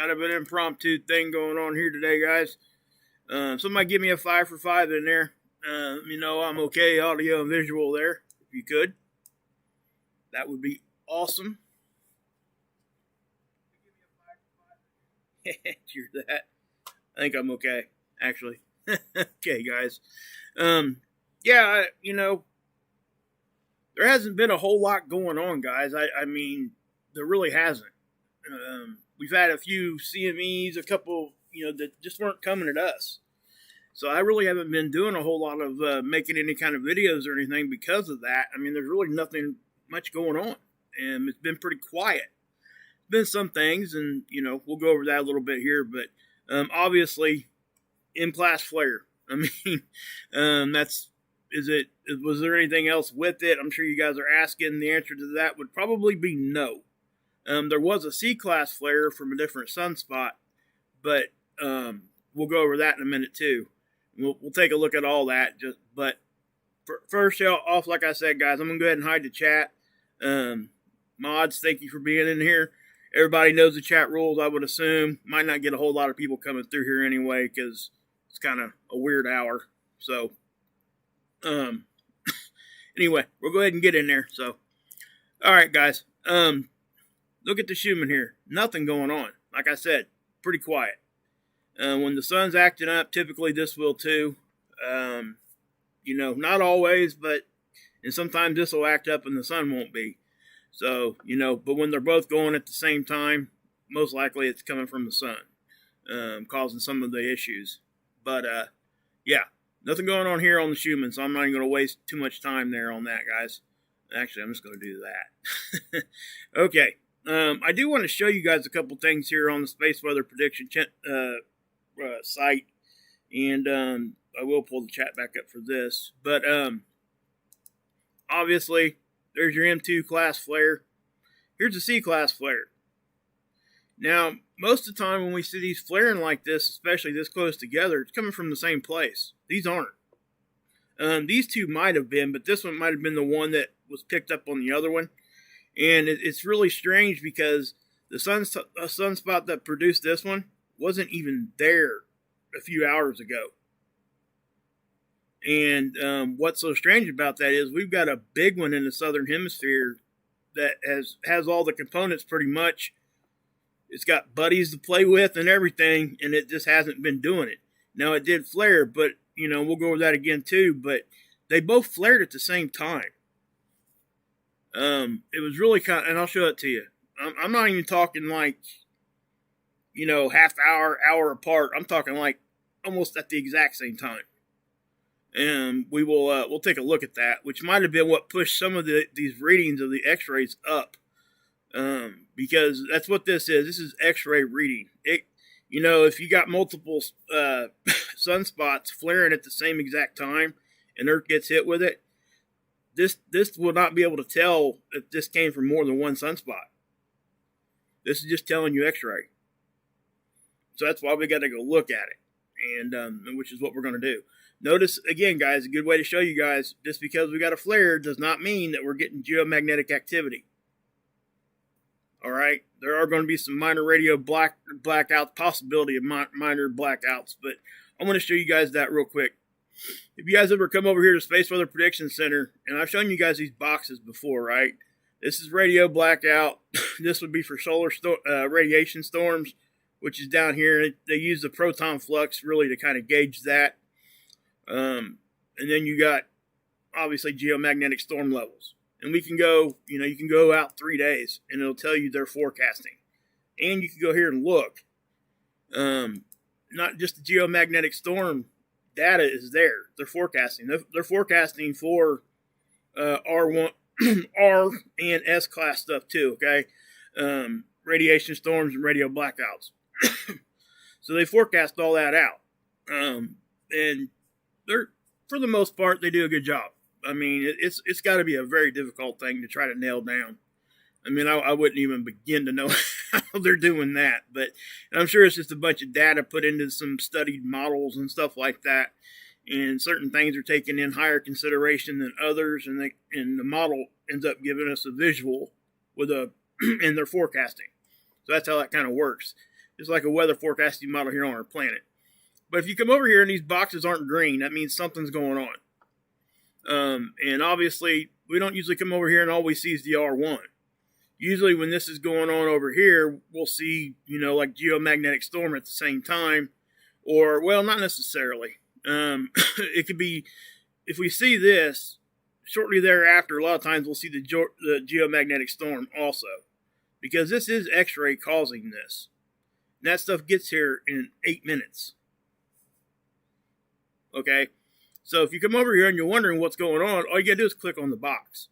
Kind of an impromptu thing going on here today, guys. Somebody give me a 5 for 5 in there. Let me know I'm okay, audio and visual there. If you could, that would be awesome. Hear that? I think I'm okay, actually. Okay, guys. Yeah, there hasn't been a whole lot going on, guys. I mean, there really hasn't. We've had a few CMEs, a couple, that just weren't coming at us. So I really haven't been doing a whole lot of making any kind of videos or anything because of that. I mean, there's really nothing much going on, and it's been pretty quiet. Been some things, and we'll go over that a little bit here, but obviously in-class flare. I mean, was there anything else with it? I'm sure you guys are asking. The answer to that would probably be no. There was a C-class flare from a different sunspot, but we'll go over that in a minute too. We'll take a look at all that. But first off, like I said, guys, I'm gonna go ahead and hide the chat. Mods, thank you for being in here. Everybody knows the chat rules, I would assume. Might not get a whole lot of people coming through here anyway, because it's kind of a weird hour. So, anyway, we'll go ahead and get in there. So, all right, guys. Look at the Schumann here. Nothing going on. Like I said, pretty quiet. When the sun's acting up, typically this will too. Not always, and sometimes this will act up and the sun won't be. So, but when they're both going at the same time, most likely it's coming from the sun, causing some of the issues. But, yeah, nothing going on here on the Schumann, so I'm not even going to waste too much time there on that, guys. Actually, I'm just going to do that. Okay. I do want to show you guys a couple things here on the space weather prediction site, and I will pull the chat back up for this. But obviously, there's your M2 class flare. Here's a C class flare. Now, most of the time when we see these flaring like this, especially this close together, it's coming from the same place. These aren't. These two might have been, but this one might have been the one that was picked up on the other one. And it's really strange because the sunspot that produced this one wasn't even there a few hours ago. And what's so strange about that is we've got a big one in the southern hemisphere that has all the components pretty much. It's got buddies to play with and everything, and it just hasn't been doing it. Now, it did flare, but, we'll go over that again too, but they both flared at the same time. It was really and I'll show it to you. I'm not even talking like, half hour apart. I'm talking like almost at the exact same time. And we'll take a look at that, which might have been what pushed some of these readings of the X-rays up. Because that's what this is. This is X-ray reading. If you got multiple sunspots flaring at the same exact time, and Earth gets hit with it, this will not be able to tell if this came from more than one sunspot. This is just telling you X-ray. So that's why we got to go look at it, and which is what we're going to do. Notice, again, guys, a good way to show you guys, just because we got a flare does not mean that we're getting geomagnetic activity. All right? There are going to be some minor radio blackouts, possibility of minor blackouts, but I'm going to show you guys that real quick. If you guys ever come over here to Space Weather Prediction Center, and I've shown you guys these boxes before, right? This is radio blackout. This would be for solar radiation storms, which is down here. They use the proton flux really to kind of gauge that. And then you got, obviously, geomagnetic storm levels. And we can go, you can go out 3 days, and it'll tell you their forecasting. And you can go here and look. Not just the geomagnetic storm data is there. They're forecasting. They're forecasting for R1, R and S class stuff too. Okay, radiation storms and radio blackouts. So they forecast all that out, and they're, for the most part, they do a good job. I mean, it's got to be a very difficult thing to try to nail down. I mean, I wouldn't even begin to know how they're doing that, but I'm sure it's just a bunch of data put into some studied models and stuff like that, and certain things are taken in higher consideration than others, and the model ends up giving us a visual with in their forecasting. So that's how that kind of works. It's like a weather forecasting model here on our planet. But if you come over here and these boxes aren't green, that means something's going on. And obviously, we don't usually come over here and all we see is the R1. Usually when this is going on over here, we'll see, like geomagnetic storm at the same time. Or, well, not necessarily. It could be, if we see this, shortly thereafter, a lot of times we'll see the geomagnetic storm also. Because this is X-ray causing this. And that stuff gets here in 8 minutes. Okay? So if you come over here and you're wondering what's going on, all you gotta do is click on the box.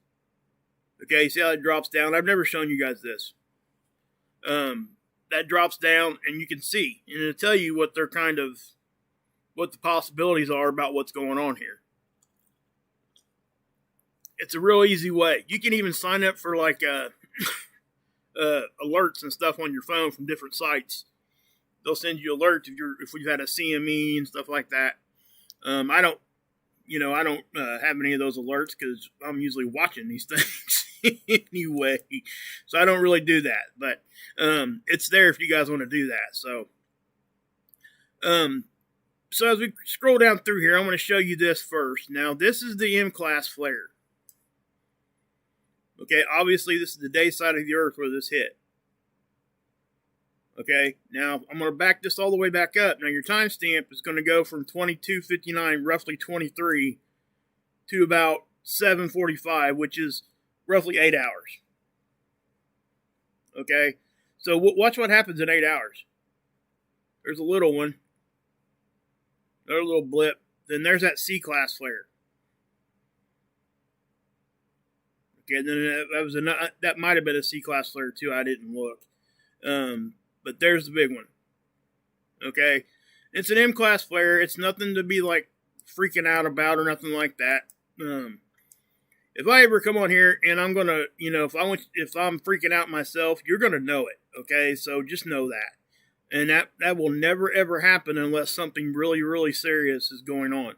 Okay, see how it drops down? I've never shown you guys this. That drops down and you can see. And it'll tell you what what the possibilities are about what's going on here. It's a real easy way. You can even sign up for like alerts and stuff on your phone from different sites. They'll send you alerts if we've had a CME and stuff like that. I don't have any of those alerts because I'm usually watching these things anyway. So I don't really do that. But it's there if you guys want to do that. So as we scroll down through here, I'm going to show you this first. Now, this is the M-class flare. Okay, obviously this is the day side of the Earth where this hit. Okay, now I'm going to back this all the way back up. Now your timestamp is going to go from 22:59, roughly 23, to about 7:45, which is roughly 8 hours. Okay, so watch what happens in 8 hours. There's a little one. Another little blip. Then there's that C-class flare. Okay, then that might have been a C-class flare too. I didn't look. But there's the big one. Okay, it's an M-class flare. It's nothing to be like freaking out about or nothing like that. If I ever come on here and I'm gonna, if I'm freaking out myself, you're gonna know it. Okay, so just know that, and that will never ever happen unless something really really serious is going on.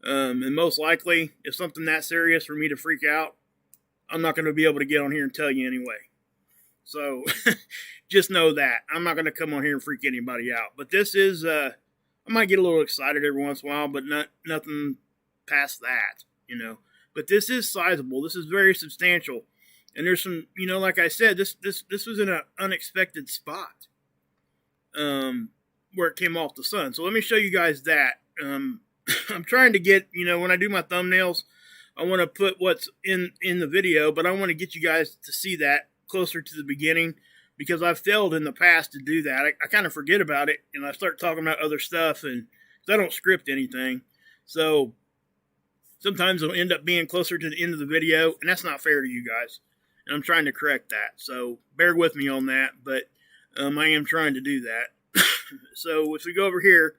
And most likely, if something that serious for me to freak out, I'm not going to be able to get on here and tell you anyway. So, just know that. I'm not going to come on here and freak anybody out. But this is, I might get a little excited every once in a while, but nothing past that, But this is sizable. This is very substantial. And there's some, like I said, this was in an unexpected spot where it came off the sun. So let me show you guys that. I'm trying to get, when I do my thumbnails, I want to put what's in the video, but I want to get you guys to see that closer to the beginning because I've failed in the past to do that. I kind of forget about it and I start talking about other stuff and I don't script anything. So sometimes it'll end up being closer to the end of the video and that's not fair to you guys. And I'm trying to correct that. So bear with me on that, but I am trying to do that. So if we go over here,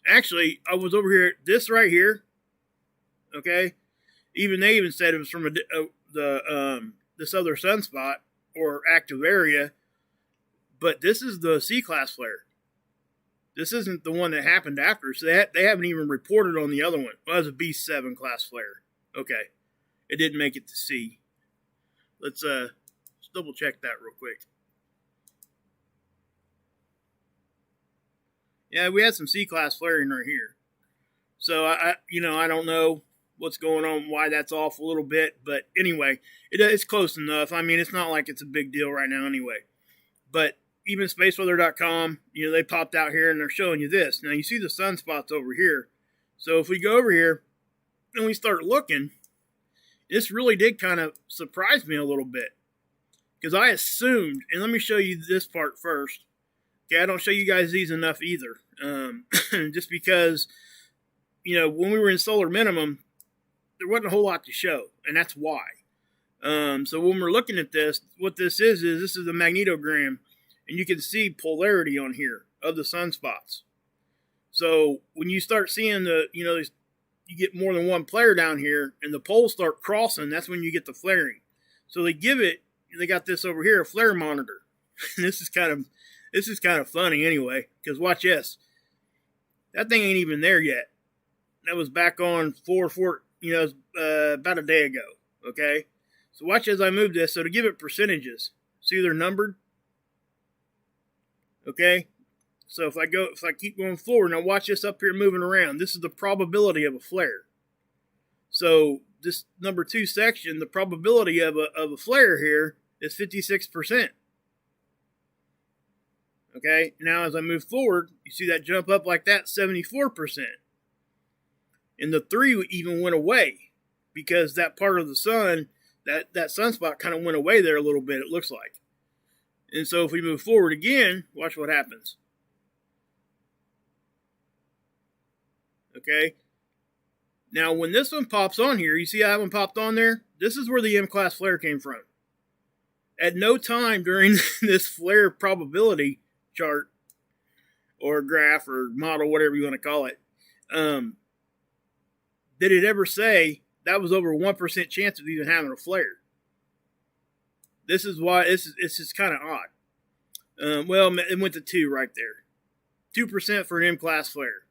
actually I was over here, this right here, okay, they even said it was from this other sunspot or active area, but this is the C-class flare. This isn't the one that happened after, so they haven't even reported on the other one. Well, it was a B7 class flare. Okay, it didn't make it to C. Let's double check that real quick. Yeah, we had some C-class flaring right here. So I don't know what's going on, why that's off a little bit. But anyway, it's close enough. I mean, it's not like it's a big deal right now anyway. But even spaceweather.com, they popped out here and they're showing you this. Now, you see the sunspots over here. So if we go over here and we start looking, this really did kind of surprise me a little bit. Because I assumed, and let me show you this part first. Okay, I don't show you guys these enough either. Just because, when we were in solar minimum, there wasn't a whole lot to show, and that's why. So when we're looking at this, what this is the magnetogram, and you can see polarity on here of the sunspots. So when you start seeing you get more than one flare down here, and the poles start crossing, that's when you get the flaring. So they got this over here, a flare monitor. This is kind of funny anyway, because watch this. That thing ain't even there yet. That was back on about a day ago. Okay, so watch as I move this. So to give it percentages, see they're numbered. Okay? So if I keep going forward, now watch this up here moving around. This is the probability of a flare. So this number 2 section, the probability of a flare here is 56%. Okay, now as I move forward, you see that jump up like that, 74%. And the 3 even went away because that part of the sun, that sunspot kind of went away there a little bit, it looks like. And so if we move forward again, watch what happens. Okay. Now when this one pops on here, you see how that one popped on there? This is where the M-class flare came from. At no time during this flare probability chart or graph or model, whatever you want to call it, did it ever say that was over 1% chance of even having a flare. This is why it's just kind of odd. Well, it went to 2 right there. 2% for an M-class flare.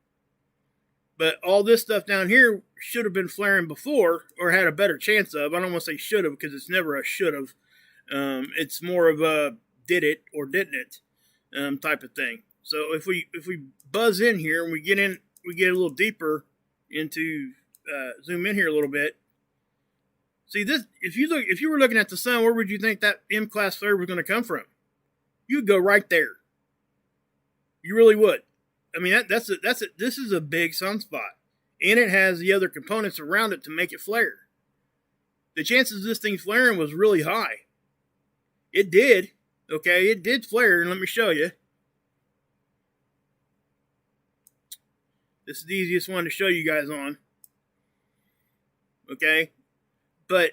But all this stuff down here should have been flaring before or had a better chance of. I don't want to say should have because it's never a should have. It's more of a did it or didn't it type of thing. So if we buzz in here and we get a little deeper into zoom in here a little bit. See this, if you were looking at the sun, where would you think that M-class flare was going to come from? You'd go right there. You really would. I mean this is a big sunspot, and it has the other components around it to make it flare. The chances of this thing flaring was really high. It did. Okay, it did flare, and let me show you. This is the easiest one to show you guys on. Okay, but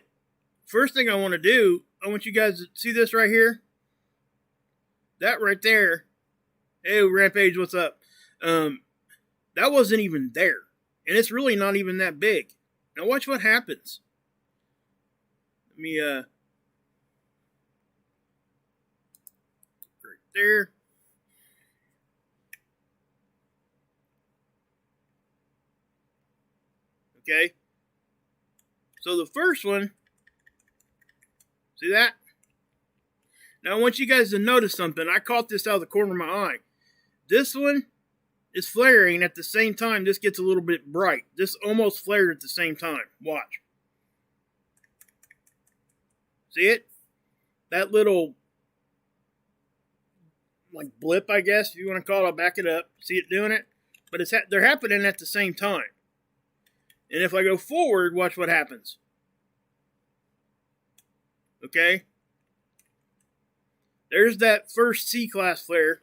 first thing I want to do, I want you guys to see this right here. That right there. Hey, Rampage, what's up? That wasn't even there, and it's really not even that big. Now watch what happens. Let me right there. Okay. So the first one, see that? Now I want you guys to notice something. I caught this out of the corner of my eye. This one is flaring at the same time this gets a little bit bright. This almost flared at the same time. Watch. See it? That little like blip, I guess, if you want to call it. I'll back it up. See it doing it? But they're happening at the same time. And if I go forward, watch what happens. Okay? There's that first C-class flare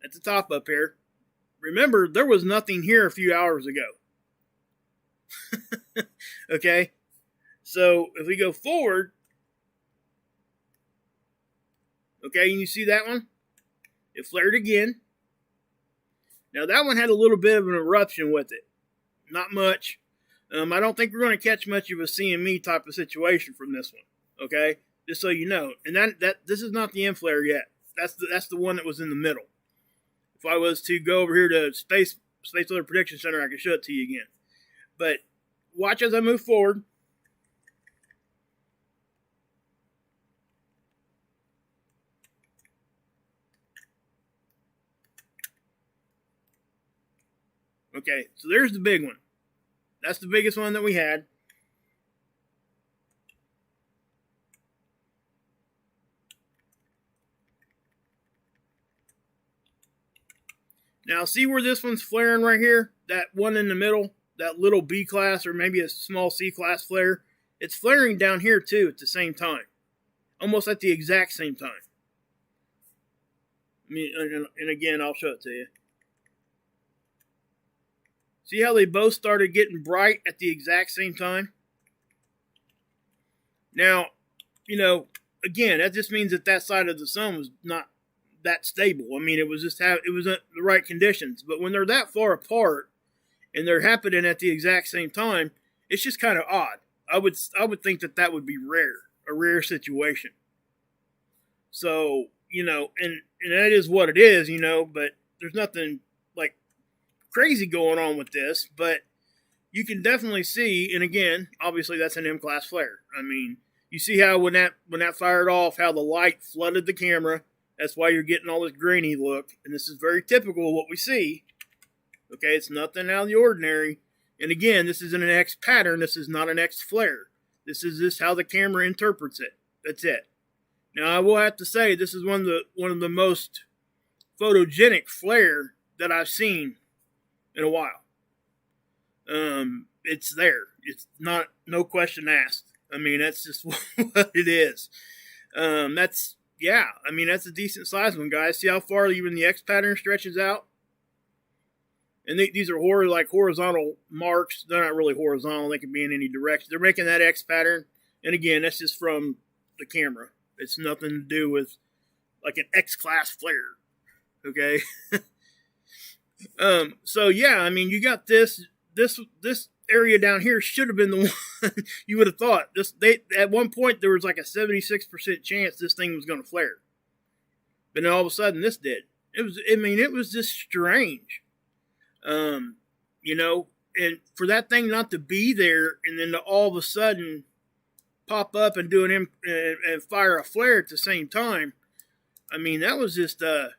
at the top up here. Remember, there was nothing here a few hours ago. Okay? So, if we go forward, okay, and you see that one? It flared again. Now, that one had a little bit of an eruption with it. Not much. I don't think we're going to catch much of a CME type of situation from this one. Okay? Just so you know. And that this is not the M flare yet. That's the one that was in the middle. If I was to go over here to Space Weather Prediction Center, I could show it to you again. But watch as I move forward. Okay, so there's the big one. That's the biggest one that we had. Now, see where this one's flaring right here? That one in the middle, that little B class or maybe a small C class flare. It's flaring down here too at the same time. Almost at the exact same time. And again, I'll show it to you. See how they both started getting bright at the exact same time? Now, you know, again, that just means that side of the sun was not that stable. I mean, it was the right conditions. But when they're that far apart and they're happening at the exact same time, it's just kind of odd. I would think that would be a rare situation. So, you know, and that is what it is, you know, but there's nothing like crazy going on with this, but you can definitely see, and again, obviously that's an M-class flare. I mean, you see how when that fired off, how the light flooded the camera That's why you're getting all this grainy look. And this is very typical of what we see. Okay, it's nothing out of the ordinary. And again, this isn't an X pattern. This is not an X flare. This is just how the camera interprets it. That's it. Now, I will have to say, this is one of the most photogenic flare that I've seen in a while. It's there. It's not, no question asked. I mean, that's just what it is. That's a decent size one, guys. See how far even the X pattern stretches out? And these are horizontal marks. They're not really horizontal. They can be in any direction. They're making that X pattern. And again, that's just from the camera. It's nothing to do with like an X-class flare. Okay? So yeah, I mean, you got this area down here should have been the one you would have thought. At one point there was like a 76% chance this thing was going to flare. But then all of a sudden this did. It was just strange. And for that thing not to be there and then to all of a sudden pop up and do and fire a flare at the same time, I mean, that was just had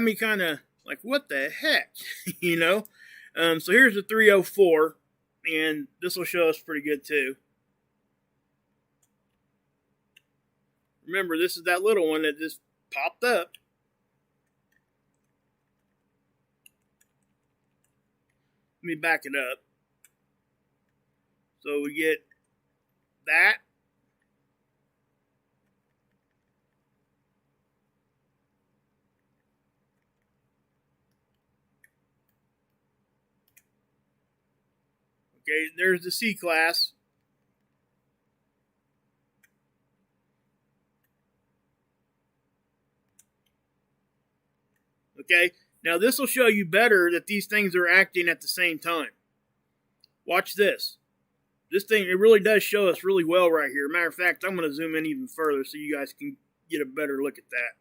me kind of like, what the heck? So here's the 304, and this will show us pretty good too. Remember, this is that little one that just popped up. Let me back it up. So we get that. Okay, there's the C class. Okay, now this will show you better that these things are acting at the same time. Watch this. This thing, it really does show us really well right here. Matter of fact, I'm going to zoom in even further so you guys can get a better look at that.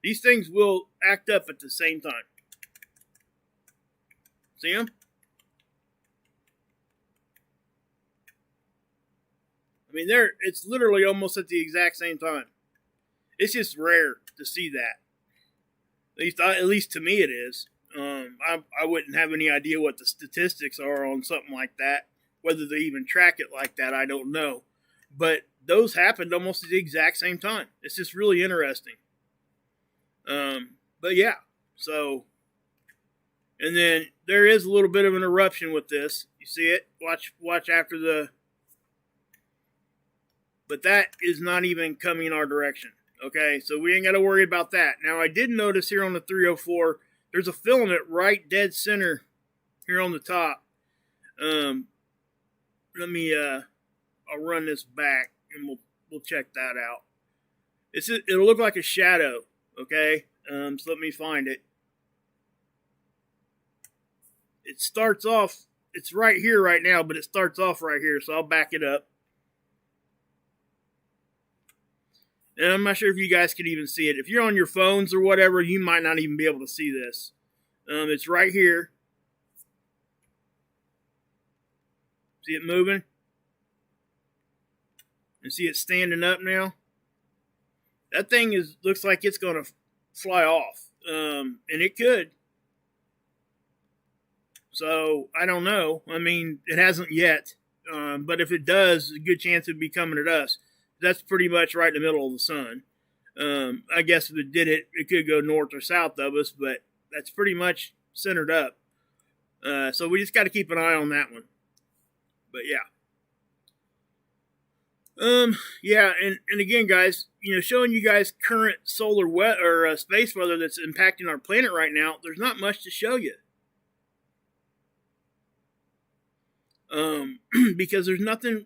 These things will act up at the same time. See them? I mean, it's literally almost at the exact same time. It's just rare to see that. At least to me it is. I wouldn't have any idea what the statistics are on something like that. Whether they even track it like that, I don't know. But those happened almost at the exact same time. It's just really interesting. But yeah, so, and then there is a little bit of an eruption with this. You see it? Watch after but that is not even coming our direction. Okay, so we ain't got to worry about that. Now, I did notice here on the 304, there's a filament right dead center here on the top. I'll run this back and we'll check that out. It'll look like a shadow. Okay, so let me find it. It starts off, it's right here right now, but it starts off right here, so I'll back it up. And I'm not sure if you guys can even see it. If you're on your phones or whatever, you might not even be able to see this. It's right here. See it moving? And see it standing up now? That thing looks like it's going to fly off. And it could. So, I don't know. I mean, it hasn't yet. But if it does, a good chance it'd be coming at us. That's pretty much right in the middle of the sun. I guess if it did it could go north or south of us, but that's pretty much centered up. So we just got to keep an eye on that one. But yeah. Yeah, and again, guys, showing you guys current solar or space weather that's impacting our planet right now, there's not much to show you. Because there's no,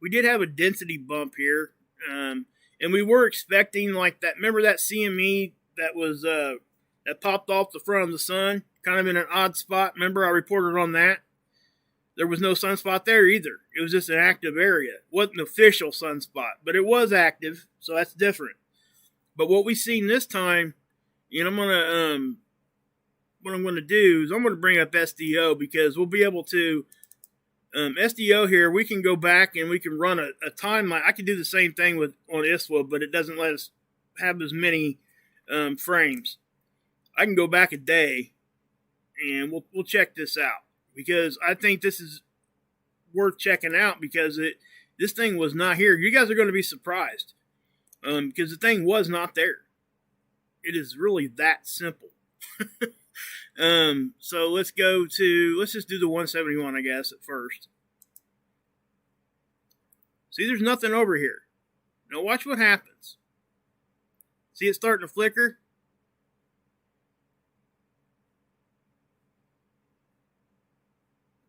we did have a density bump here, and we were expecting like that. Remember that CME that was that popped off the front of the sun, kind of in an odd spot. Remember I reported on that. There was no sunspot there either. It was just an active area. It wasn't an official sunspot, but it was active, so that's different. But what we seen this time, I'm gonna what I'm going to do is I'm going to bring up SDO, because we'll be able to, SDO here, we can go back and we can run a timeline. I can do the same thing on ISWA, but it doesn't let us have as many frames. I can go back a day and we'll check this out, because I think this is worth checking out, because this thing was not here. You guys are going to be surprised, because the thing was not there. It is really that simple. So let's just do the 171, I guess, at first. See, there's nothing over here. Now watch what happens. See it starting to flicker?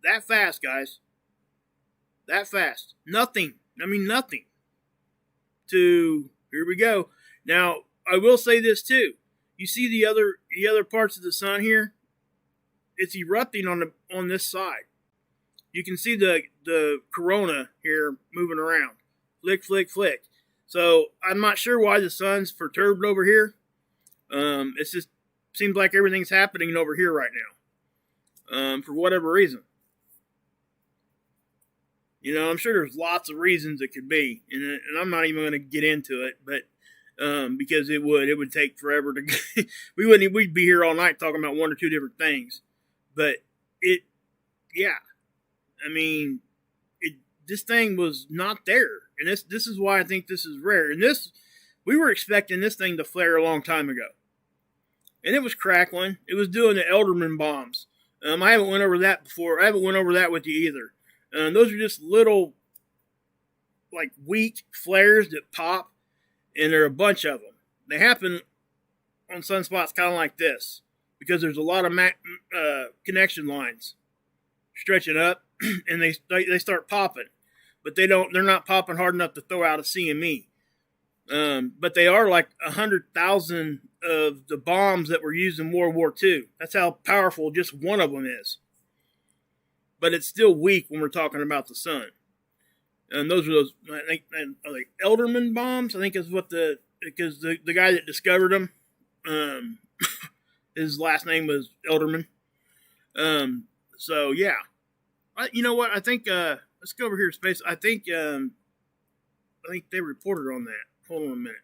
That fast, guys. That fast. Nothing. I mean, nothing. Here we go. Now, I will say this too. You see the other parts of the sun here? It's erupting on this side. You can see the corona here moving around. Flick, flick, flick. So I'm not sure why the sun's perturbed over here. It just seems like everything's happening over here right now. For whatever reason. I'm sure there's lots of reasons it could be, and I'm not even going to get into it, but because it would take forever to. We'd be here all night talking about one or two different things, but I mean, this thing was not there, and this is why I think this is rare. And we were expecting this thing to flare a long time ago, and it was crackling. It was doing the Ellerman bombs. I haven't went over that before. I haven't went over that with you either. Those are just little, like, weak flares that pop, and there are a bunch of them. They happen on sunspots kind of like this, because there's a lot of connection lines stretching up, and they start popping, but they're not popping hard enough to throw out a CME. But they are like 100,000 of the bombs that were used in World War II. That's how powerful just one of them is. But it's still weak when we're talking about the sun. And those are I think, like Ellerman bombs, I think is because the guy that discovered them, his last name was Ellerman. So yeah. You know what? I think, let's go over here to space. I think they reported on that. Hold on a minute.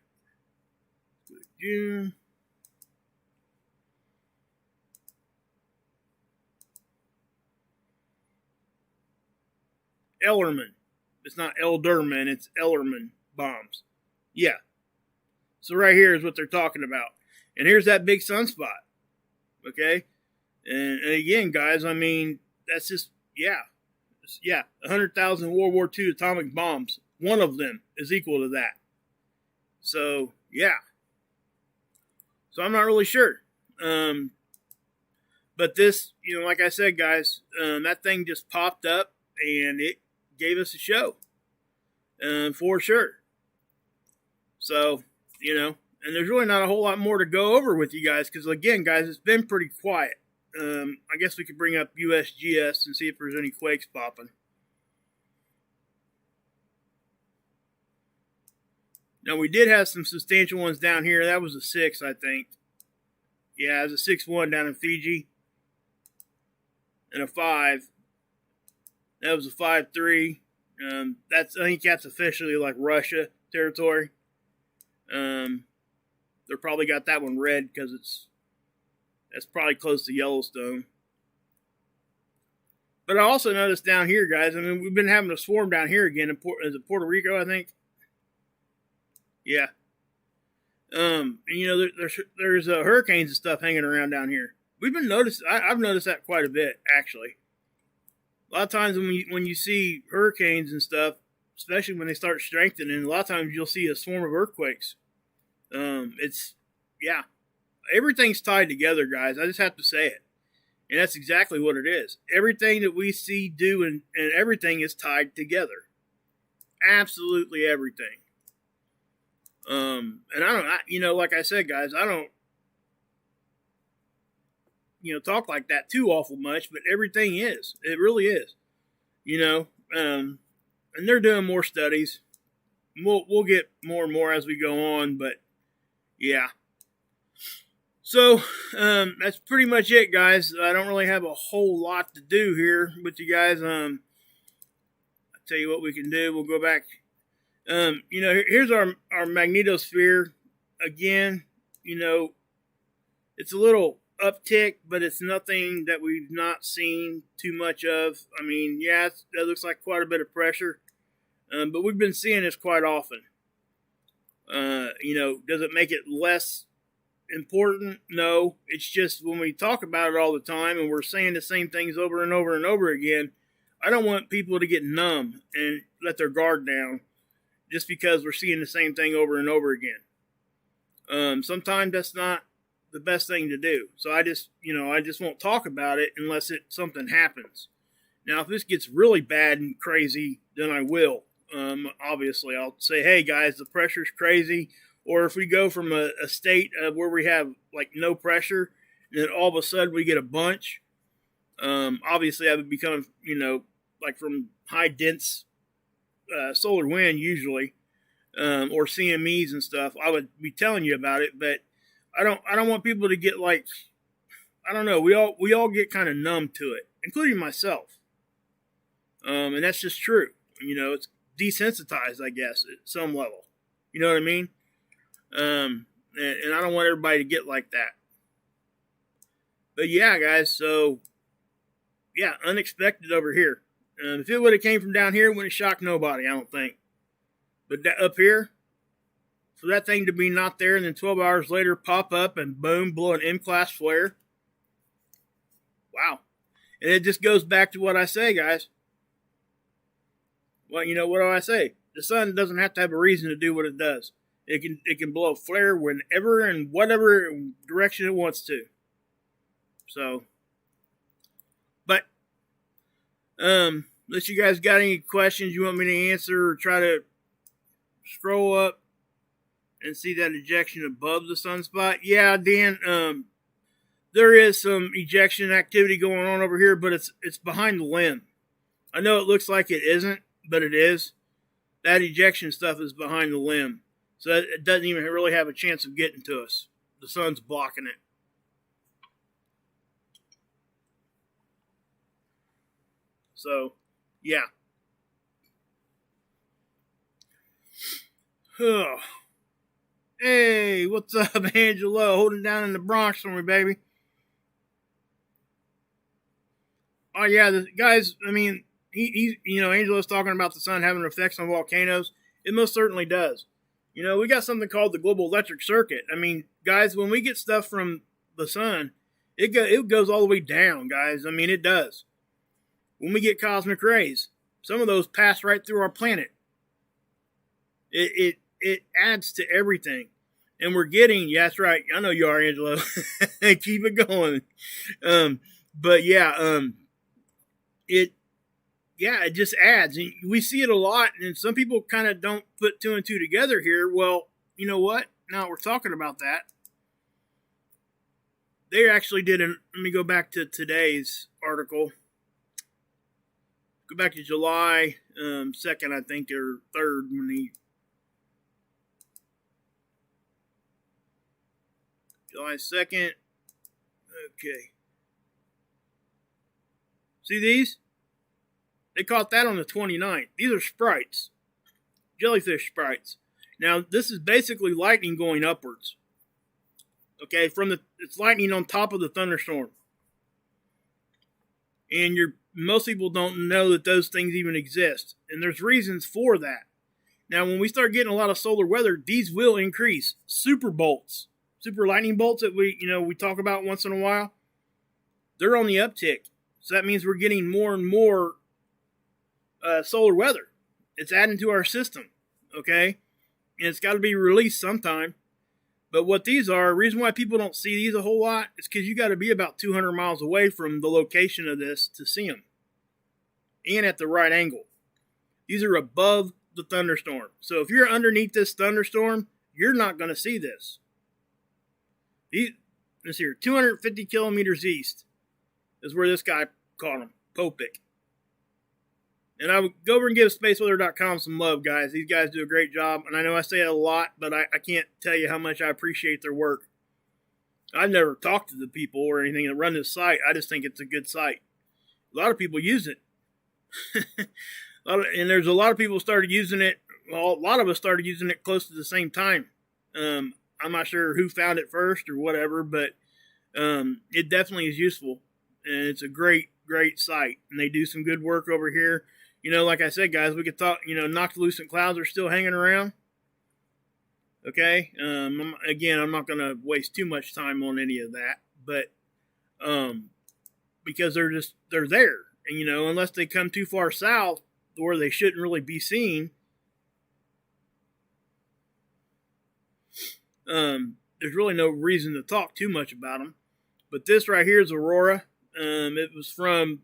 June. Ellerman. It's not Elderman, it's Ellerman bombs. Yeah. So right here is what they're talking about. And here's that big sunspot. Okay? And again, guys, I mean, that's just, yeah. 100,000 World War II atomic bombs. One of them is equal to that. So, yeah. So I'm not really sure. But this, like I said, guys, that thing just popped up and it gave us a show. For sure. So, and there's really not a whole lot more to go over with you guys, because again, guys, it's been pretty quiet. I guess we could bring up USGS and see if there's any quakes popping. Now, we did have some substantial ones down here. That was a 6, I think. Yeah, it was a 6-1 down in Fiji. And a 5. That was a 5-3. I think that's officially like Russia territory. They probably got that one red because that's probably close to Yellowstone. But I also noticed down here, guys, I mean, we've been having a swarm down here again. Is it Puerto Rico, I think? Yeah. And, there's hurricanes and stuff hanging around down here. I've noticed that quite a bit, actually. A lot of times when you see hurricanes and stuff, especially when they start strengthening, a lot of times you'll see a swarm of earthquakes. Everything's tied together, guys. I just have to say it. And that's exactly what it is. Everything that we see, do, and everything is tied together. Absolutely everything. And like I said, guys, I don't, talk like that too awful much, but everything is. It really is. And they're doing more studies. We'll get more and more as we go on, but yeah. So, that's pretty much it, guys. I don't really have a whole lot to do here with you guys. I'll tell you what we can do. We'll go back. Here's our magnetosphere again. It's a little uptick, but it's nothing that we've not seen too much of. I mean, yeah, that looks like quite a bit of pressure, but we've been seeing this quite often. Does it make it less important? No. It's just when we talk about it all the time and we're saying the same things over and over and over again, I don't want people to get numb and let their guard down just because we're seeing the same thing over and over again. Sometimes that's not the best thing to do. So I just won't talk about it unless something happens. Now, if this gets really bad and crazy, then I will. Obviously, I'll say, hey guys, the pressure's crazy. Or if we go from a state of where we have like no pressure, and then all of a sudden we get a bunch. Obviously, I would become, like from high dense solar wind usually, or CMEs and stuff. I would be telling you about it, but I don't want people to get like, I don't know. We all get kind of numb to it, including myself. And that's just true. It's desensitized, I guess, at some level. You know what I mean? And I don't want everybody to get like that. But yeah, guys. So yeah, unexpected over here. If it would have came from down here, it wouldn't have shocked nobody, I don't think. But up here, for that thing to be not there and then 12 hours later pop up and boom, blow an M-class flare. Wow. And it just goes back to what I say, guys. Well, what do I say? The sun doesn't have to have a reason to do what it does. It can blow a flare whenever and whatever direction it wants to. So, but unless you guys got any questions you want me to answer, or try to scroll up and see that ejection above the sunspot. Yeah, Dan, there is some ejection activity going on over here, but it's behind the limb. I know it looks like it isn't, but it is. That ejection stuff is behind the limb. So it doesn't even really have a chance of getting to us. The sun's blocking it. So, yeah. Oh. Hey, what's up, Angelo? Holding down in the Bronx for me, baby. Oh, yeah, guys, I mean, Angelo's talking about the sun having effects on volcanoes. It most certainly does. We got something called the global electric circuit. I mean, guys, when we get stuff from the sun, it goes all the way down, guys. I mean, it does. When we get cosmic rays, some of those pass right through our planet. It adds to everything. And we're getting, yeah, that's right. I know you are, Angelo. Keep it going. But yeah, it just adds. And we see it a lot, and some people kind of don't put two and two together here. Well, you know what? Now we're talking about that. They actually did, let me go back to today's article. Go back to July 2nd, I think, or 3rd, July 2nd. Okay. See these? They caught that on the 29th. These are sprites. Jellyfish sprites. Now, this is basically lightning going upwards. Okay, it's lightning on top of the thunderstorm. And most people don't know that those things even exist. And there's reasons for that. Now, when we start getting a lot of solar weather, these will increase. Super lightning bolts that we talk about once in a while, they're on the uptick. So that means we're getting more and more solar weather. It's adding to our system, okay? And it's got to be released sometime. But what these are, the reason why people don't see these a whole lot is because you got to be about 200 miles away from the location of this to see them. And at the right angle. These are above the thunderstorm. So if you're underneath this thunderstorm, you're not going to see this. This here, 250 kilometers east is where this guy caught him, Popik. And I would go over and give spaceweather.com some love, guys. These guys do a great job. And I know I say it a lot, but I can't tell you how much I appreciate their work. I've never talked to the people or anything that run this site. I just think it's a good site. A lot of people use it. And there's a lot of people started using it. Well, a lot of us started using it close to the same time. I'm not sure who found it first or whatever, but it definitely is useful. And it's a great, great site. And they do some good work over here. You know, like I said, guys, we could talk, you know, noctilucent clouds are still hanging around. Okay. Again, I'm not going to waste too much time on any of that, but because they're there. And, you know, unless they come too far south where they shouldn't really be seen, there's really no reason to talk too much about them. But this right here is Aurora. It was from,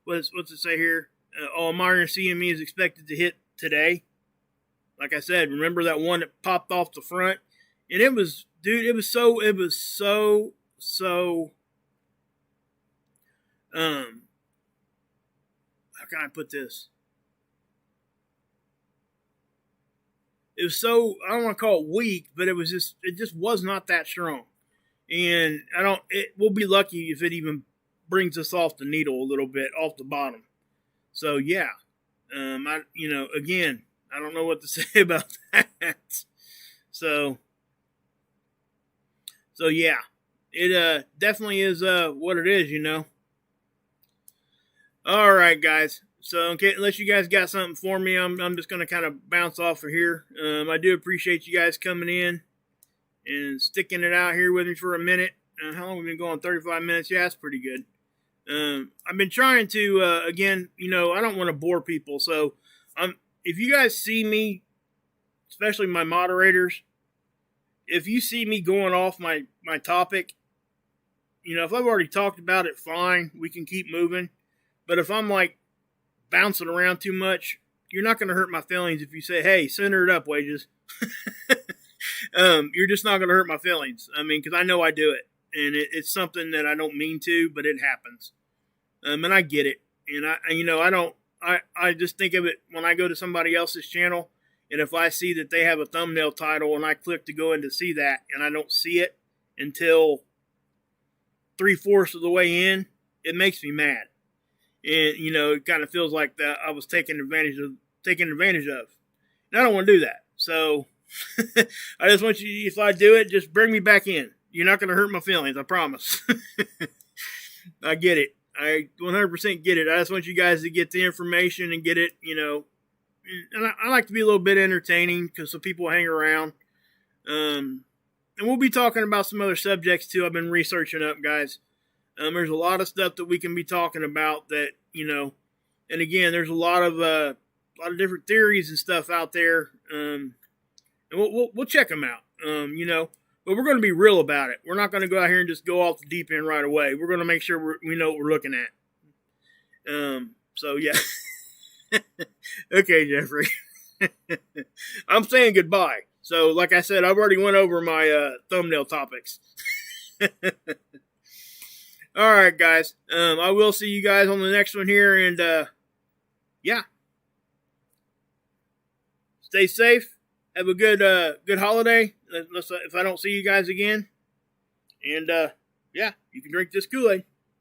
what's it say here? All minor CME is expected to hit today. Like I said, remember that one that popped off the front? And it was, dude, it was so, how can I put this? It was so, I don't want to call it weak, but it just was not that strong. And we'll be lucky if it even brings us off the needle a little bit, off the bottom. So yeah, again, I don't know what to say about that. So yeah, it definitely is what it is, you know. All right, guys. So unless you guys got something for me, I'm just gonna kind of bounce off of here. I do appreciate you guys coming in and sticking it out here with me for a minute. How long have we been going? 35 minutes. Yeah, that's pretty good. I've been trying to again, you know, I don't want to bore people, so if you guys see me, especially my moderators, if you see me going off my topic, you know, if I've already talked about it, fine, we can keep moving. But if I'm like bouncing around too much, you're not going to hurt my feelings if you say, hey, center it up, Wages. You're just not going to hurt my feelings. I mean, because I know I do it. And it's something that I don't mean to, but it happens. And I get it. And I just think of it when I go to somebody else's channel, and if I see that they have a thumbnail title and I click to go in to see that, and I don't see it until 3/4 of the way in, it makes me mad. And, you know, it kind of feels like that I was taken advantage of. And I don't want to do that. So I just want you, if I do it, just bring me back in. You're not going to hurt my feelings, I promise. I get it. I 100% get it. I just want you guys to get the information and get it, you know. And I like to be a little bit entertaining because so people hang around. And we'll be talking about some other subjects too. I've been researching up, guys. There's a lot of stuff that we can be talking about that, you know, and again, there's a lot of different theories and stuff out there. And we'll check them out, you know, but we're going to be real about it. We're not going to go out here and just go off the deep end right away. We're going to make sure we know what we're looking at. So yeah. Okay, Jeffrey. I'm saying goodbye. So like I said, I've already went over my thumbnail topics. All right, guys. I will see you guys on the next one here, and yeah. Stay safe. Have a good holiday. If I don't see you guys again, and yeah, you can drink this Kool-Aid.